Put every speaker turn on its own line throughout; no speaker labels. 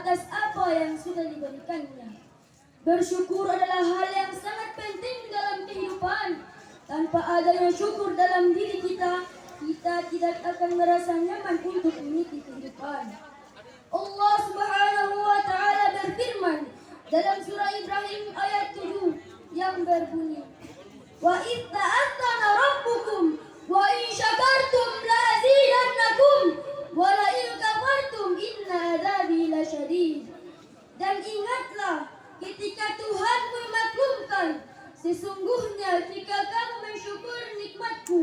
atas apa yang sudah diberikannya. Bersyukur adalah hal yang sangat penting dalam kehidupan. Tanpa adanya syukur dalam diri kita, kita tidak akan merasa nyaman untuk meniti kehidupan. Allah Subhanahu wa Ta'ala berfirman dalam surah Ibrahim ayat 7 yang berbunyi, "Wa idh ta'adzana rabbukum wa in syakartum la azidannakum wa la in kafartum inna adzabi lasyadid." Dan ingatlah ketika Tuhan memaklumkan, sesungguhnya jika kamu mensyukuri nikmatku,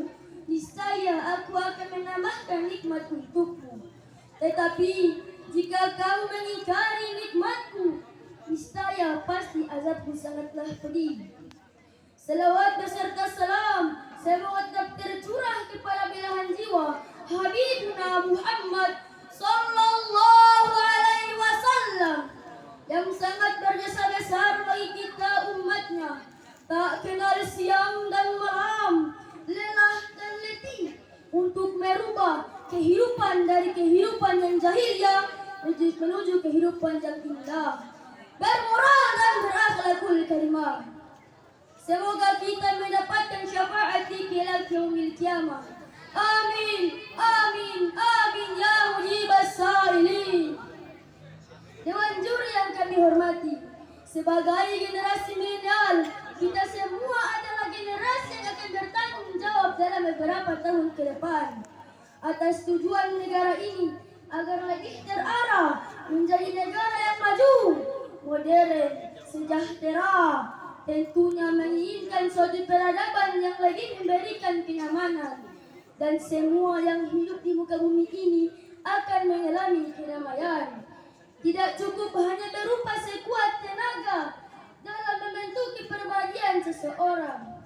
niscaya aku akan menambahkan nikmat untukmu. Tetapi jika kamu mengingkari nikmatku, niscaya pasti azabku sangatlah pedih. Selawat beserta salam semoga tetap tercurah kepada belahan jiwa Habibuna Muhammad sallallahu alaihi wasallam yang sangat berjasa besar bagi kita umatnya, tak kenal siang dan malam, lelah dan letih untuk merubah kehidupan dari kehidupan yang jahiliyah menuju kehidupan yang indah, bermoral dan berakhlakul karimah. Semoga kita mendapatkan syafaat di kelak yaumil qiyamah. Amin, amin, amin ya mujibas sa'ilin. Dewan juri yang kami hormati, sebagai generasi milenial, kita semua adalah generasi yang akan bertanggung jawab dalam beberapa tahun ke depan atas tujuan negara ini agar lebih terarah menjadi negara yang maju, modern, sejahtera, tentunya menginginkan suatu peradaban yang lebih memberikan kenyamanan, dan semua yang hidup di muka bumi ini akan mengalami kedamaian. Tidak cukup hanya berupa sekuat tenaga dalam membentuk kepribadian seseorang,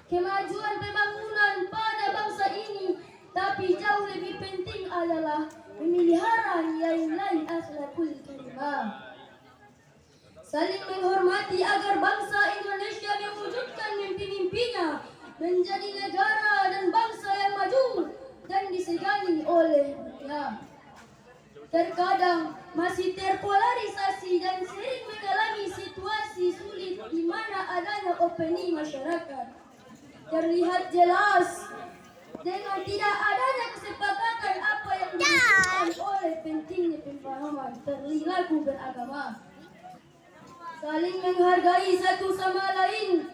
kemajuan pembangunan pada bangsa ini, tapi jauh lebih penting adalah memelihara nilai-nilai akhlakul karimah. Saling menghormati agar bangsa Indonesia mewujudkan mimpi-mimpinya menjadi negara dan bangsa yang maju dan disegani oleh dunia. Terkadang masih terpolarisasi dan sering mengalami situasi sulit di mana adanya opini masyarakat terlihat jelas dengan tidak adanya kesepakatan apa yang dilakukan oleh pentingnya pemahaman perilaku beragama. Saling menghargai satu sama lain.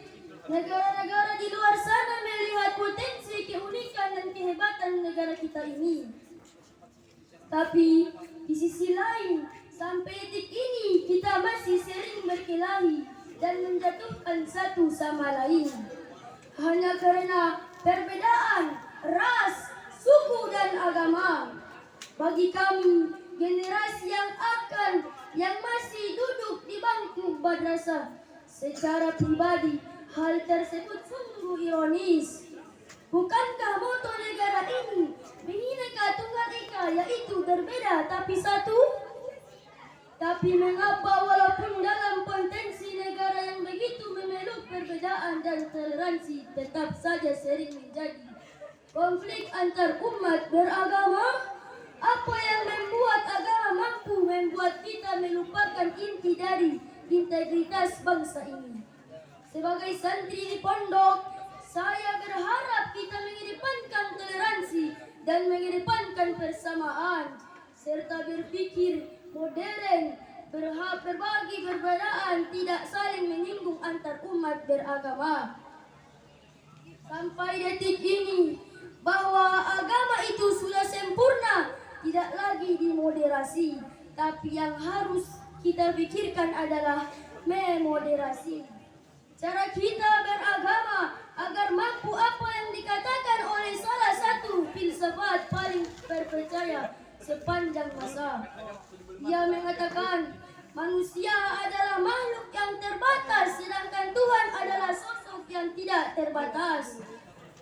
Negara-negara di luar sana melihat potensi, keunikan dan kehebatan negara kita ini. Tapi di sisi lain, sampai detik ini kita masih sering berkelahi dan menjatuhkan satu sama lain hanya karena perbedaan ras, suku dan agama. Bagi kami, generasi yang masih duduk di bangku madrasah, secara pribadi hal tersebut sungguh ironis. Bukankah moto negara ini Bhinneka Tunggal Ika, yaitu berbeda tapi satu? Tapi mengapa walaupun dalam potensi negara yang begitu memeluk perbedaan dan toleransi, tetap saja sering menjadi konflik antar umat beragama? Apa yang membuat agama mampu membuat kita melupakan inti dari integritas bangsa ini? Sebagai santri di pondok, saya berharap kita mengedepankan toleransi dan mengedepankan persamaan serta berpikir modern, berbagi perbedaan, tidak saling menyinggung antar umat beragama. Sampai detik ini, bahwa agama itu sudah sempurna, tidak lagi dimoderasi, tapi yang harus kita pikirkan adalah memoderasi cara kita beragama agar mampu apa yang dikatakan oleh salah satu filsafat paling terpercaya sepanjang masa. Dia mengatakan manusia adalah makhluk yang terbatas, sedangkan Tuhan adalah sosok yang tidak terbatas.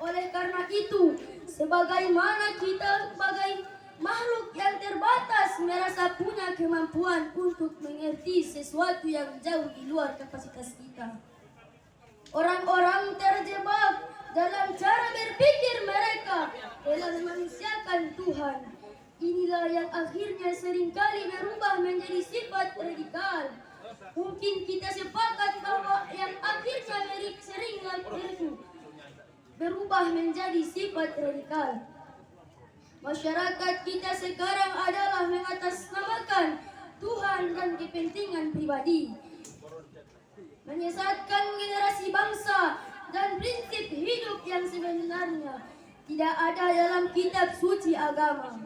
Oleh karena itu, sebagaimana kita sebagai makhluk yang terbatas merasa punya kemampuan untuk mengerti sesuatu yang jauh di luar kapasitas kita. Orang-orang terjebak dalam cara berpikir mereka telah memanusiakan Tuhan. Inilah yang akhirnya seringkali berubah menjadi sifat radikal. Mungkin kita sepakat bahwa yang akhirnya sering berubah menjadi sifat radikal. Masyarakat kita sekarang adalah mengatasnamakan Tuhan dan kepentingan pribadi, menyesatkan generasi bangsa dan prinsip hidup yang sebenarnya tidak ada dalam kitab suci agama.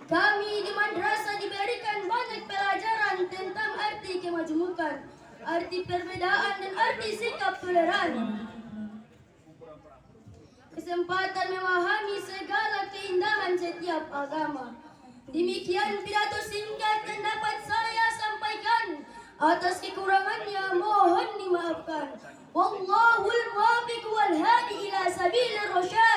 Kami di madrasah diberikan banyak pelajaran tentang arti kemajemukan, arti perbedaan, dan arti sikap toleran. Kesempatan memahami segala keindahan setiap agama. Demikian pidato singkat yang dapat saya sampaikan. Atas kekurangannya mohon dimaafkan. Wallahul muwaffiq wal hadi ila sabilir rasyad.